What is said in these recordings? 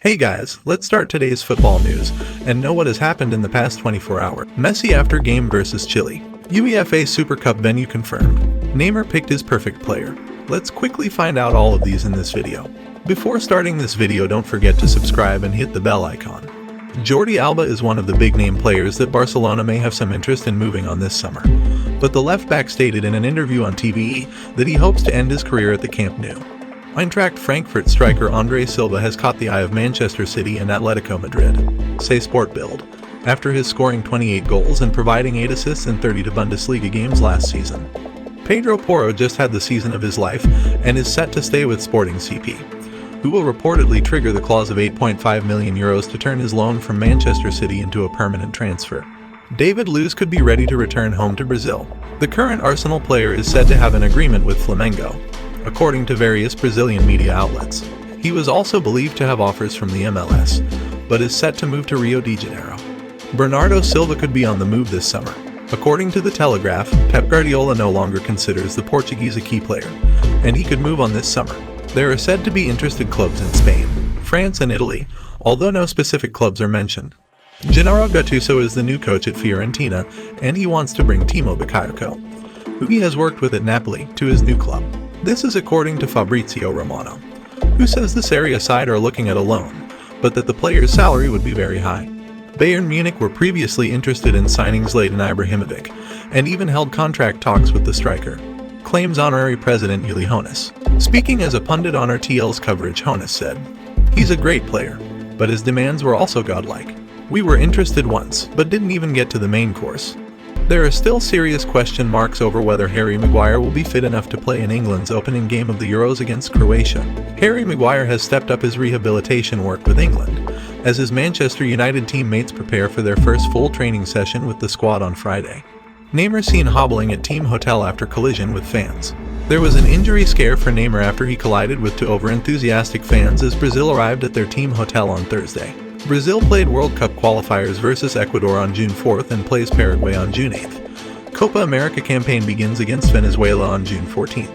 Hey guys, let's start today's football news and know what has happened in the past 24 hours. Messi after game versus Chile. UEFA Super Cup venue confirmed. Neymar picked his perfect player. Let's quickly find out all of these in this video. Before starting this video, don't forget to subscribe and hit the bell icon. Jordi Alba is one of the big name players that Barcelona may have some interest in moving on this summer. But the left back stated in an interview on TVE that he hopes to end his career at the Camp Nou. Eintracht Frankfurt striker Andre Silva has caught the eye of Manchester City and Atletico Madrid, say Sport Bild, after his scoring 28 goals and providing 8 assists in 32 Bundesliga games last season. Pedro Porro just had the season of his life and is set to stay with Sporting CP, who will reportedly trigger the clause of €8.5 million to turn his loan from Manchester City into a permanent transfer. David Luiz could be ready to return home to Brazil. The current Arsenal player is said to have an agreement with Flamengo, according to various Brazilian media outlets. He was also believed to have offers from the MLS, but is set to move to Rio de Janeiro. Bernardo Silva could be on the move this summer. According to The Telegraph, Pep Guardiola no longer considers the Portuguese a key player, and he could move on this summer. There are said to be interested clubs in Spain, France and Italy, although no specific clubs are mentioned. Gennaro Gattuso is the new coach at Fiorentina, and he wants to bring Timo Bakayoko, who he has worked with at Napoli, to his new club. This is according to Fabrizio Romano, who says the Serie A side are looking at a loan, but that the player's salary would be very high. Bayern Munich were previously interested in signing Zlatan Ibrahimovic, and even held contract talks with the striker, claims honorary president Uli Hoeneß. Speaking as a pundit on RTL's coverage, Hoeneß said, "He's a great player, but his demands were also godlike. We were interested once, but didn't even get to the main course." There are still serious question marks over whether Harry Maguire will be fit enough to play in England's opening game of the Euros against Croatia. Harry Maguire has stepped up his rehabilitation work with England, as his Manchester United teammates prepare for their first full training session with the squad on Friday. Neymar seen hobbling at team hotel after collision with fans. There was an injury scare for Neymar after he collided with two over-enthusiastic fans as Brazil arrived at their team hotel on Thursday. Brazil played World Cup qualifiers versus Ecuador on June 4th and plays Paraguay on June 8th. Copa America campaign begins against Venezuela on June 14th.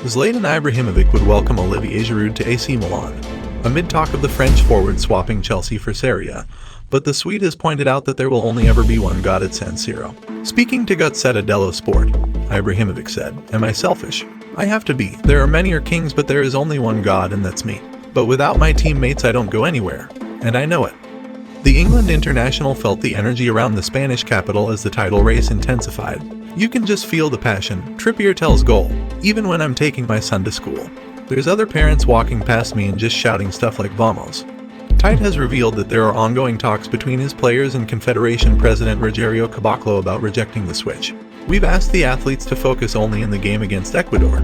Zlatan Ibrahimovic would welcome Olivier Giroud to AC Milan, amid talk of the French forward swapping Chelsea for Serie A, but the Swede has pointed out that there will only ever be one God at San Siro. Speaking to Gazzetta dello Sport, Ibrahimovic said, "Am I selfish? I have to be. There are many kings, but there is only one God, and that's me. But without my teammates I don't go anywhere. And I know it." The England international felt the energy around the Spanish capital as the title race intensified. "You can just feel the passion," Trippier tells Goal, "even when I'm taking my son to school. There's other parents walking past me and just shouting stuff like Vamos." Tite has revealed that there are ongoing talks between his players and Confederation President Rogerio Caboclo about rejecting the switch. "We've asked the athletes to focus only in the game against Ecuador,"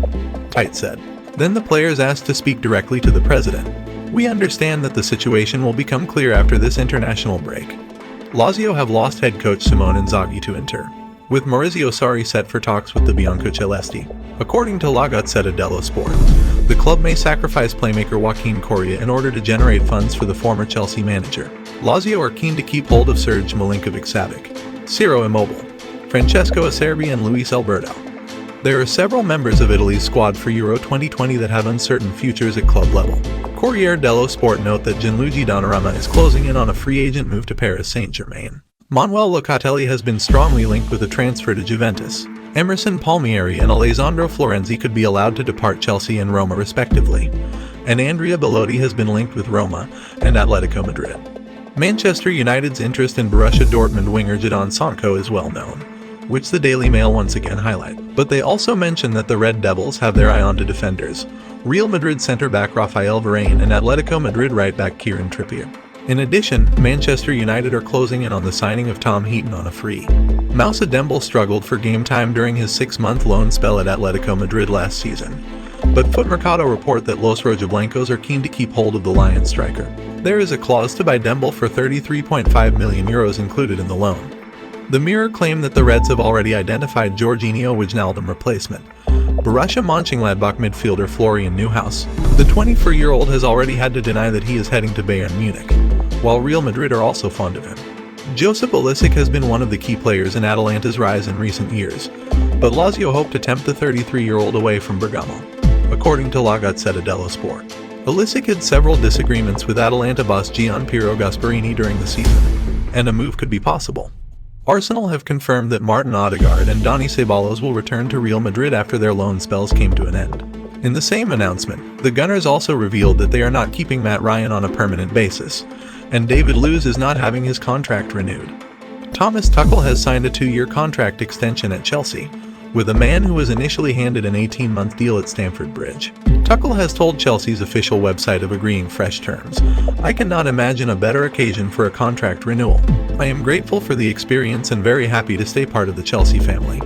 Tite said. Then the players asked to speak directly to the president. "We understand that the situation will become clear after this international break." Lazio have lost head coach Simone Inzaghi to Inter, with Maurizio Sarri set for talks with the Biancocelesti. According to La Gazzetta dello Sport, the club may sacrifice playmaker Joaquin Correa in order to generate funds for the former Chelsea manager. Lazio are keen to keep hold of Serge Milinkovic-Savic, Ciro Immobile, Francesco Acerbi and Luis Alberto. There are several members of Italy's squad for Euro 2020 that have uncertain futures at club level. Corriere dello Sport note that Gianluigi Donnarumma is closing in on a free agent move to Paris Saint-Germain. Manuel Locatelli has been strongly linked with a transfer to Juventus. Emerson Palmieri and Alessandro Florenzi could be allowed to depart Chelsea and Roma respectively, and Andrea Belotti has been linked with Roma and Atletico Madrid. Manchester United's interest in Borussia Dortmund winger Jadon Sancho is well known, which the Daily Mail once again highlight. But they also mention that the Red Devils have their eye on to defenders, Real Madrid centre-back Rafael Varane and Atletico Madrid right-back Kieran Trippier. In addition, Manchester United are closing in on the signing of Tom Heaton on a free. Moussa Dembele struggled for game time during his 6-month loan spell at Atletico Madrid last season, but Footmercado report that Los Rojiblancos are keen to keep hold of the Lions striker. There is a clause to buy Dembele for €33.5 million included in the loan. The Mirror claimed that the Reds have already identified Jorginho Wijnaldum replacement, Borussia Mönchengladbach midfielder Florian Neuhaus. The 24-year-old has already had to deny that he is heading to Bayern Munich, while Real Madrid are also fond of him. Josip Ilicic has been one of the key players in Atalanta's rise in recent years, but Lazio hope to tempt the 33-year-old away from Bergamo, according to La Gazzetta dello Sport. Olisic had several disagreements with Atalanta boss Gianpiero Gasperini during the season, and a move could be possible. Arsenal have confirmed that Martin Odegaard and Dani Ceballos will return to Real Madrid after their loan spells came to an end. In the same announcement, the Gunners also revealed that they are not keeping Matt Ryan on a permanent basis, and David Luiz is not having his contract renewed. Thomas Tuchel has signed a 2-year contract extension at Chelsea, with a man who was initially handed an 18-month deal at Stamford Bridge. Tuchel has told Chelsea's official website of agreeing fresh terms. "I cannot imagine a better occasion for a contract renewal. I am grateful for the experience and very happy to stay part of the Chelsea family."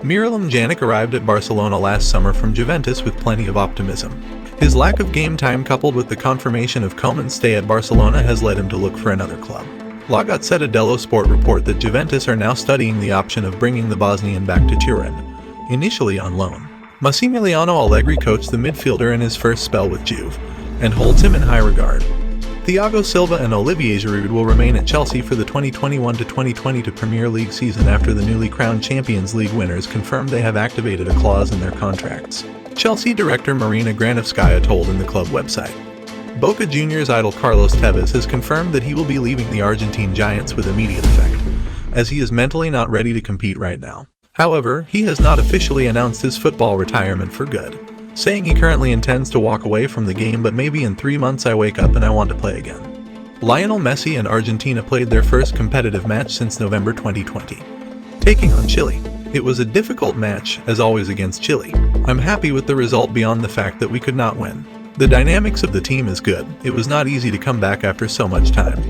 Miralem Pjanic arrived at Barcelona last summer from Juventus with plenty of optimism. His lack of game time coupled with the confirmation of Koeman's stay at Barcelona has led him to look for another club. La Gazzetta dello Sport report that Juventus are now studying the option of bringing the Bosnian back to Turin, initially on loan. Massimiliano Allegri coached the midfielder in his first spell with Juve, and holds him in high regard. Thiago Silva and Olivier Giroud will remain at Chelsea for the 2021-2022 Premier League season after the newly crowned Champions League winners confirmed they have activated a clause in their contracts. Chelsea director Marina Granovskaya told in the club website. Boca Juniors idol Carlos Tevez has confirmed that he will be leaving the Argentine Giants with immediate effect, as he is mentally not ready to compete right now. However, he has not officially announced his football retirement for good, saying he currently intends to walk away from the game, but maybe in 3 months I wake up and I want to play again. Lionel Messi and Argentina played their first competitive match since November 2020, taking on Chile. It was a difficult match, as always against Chile. I'm happy with the result beyond the fact that we could not win. The dynamics of the team is good. It was not easy to come back after so much time,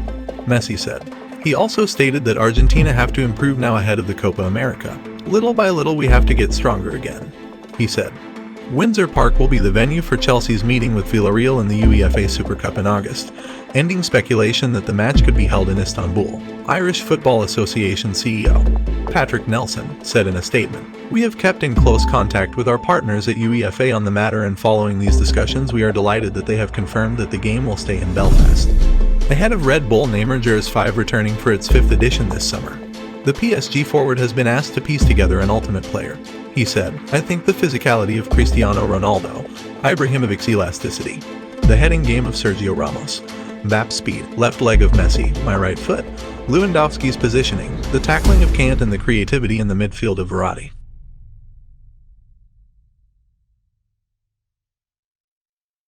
Messi said. He also stated that Argentina have to improve now ahead of the Copa America. Little by little we have to get stronger again, he said. Windsor Park will be the venue for Chelsea's meeting with Villarreal in the UEFA Super Cup in August, ending speculation that the match could be held in Istanbul. Irish Football Association CEO Patrick Nelson said in a statement, "We have kept in close contact with our partners at UEFA on the matter, and following these discussions we are delighted that they have confirmed that the game will stay in Belfast." Ahead of Red Bull Neymar Jersey 5 returning for its 5th edition this summer, the PSG forward has been asked to piece together an ultimate player. He said, "I think the physicality of Cristiano Ronaldo, Ibrahimovic's elasticity, the heading game of Sergio Ramos, Mbappé's speed, left leg of Messi, my right foot, Lewandowski's positioning, the tackling of Kant and the creativity in the midfield of Verratti."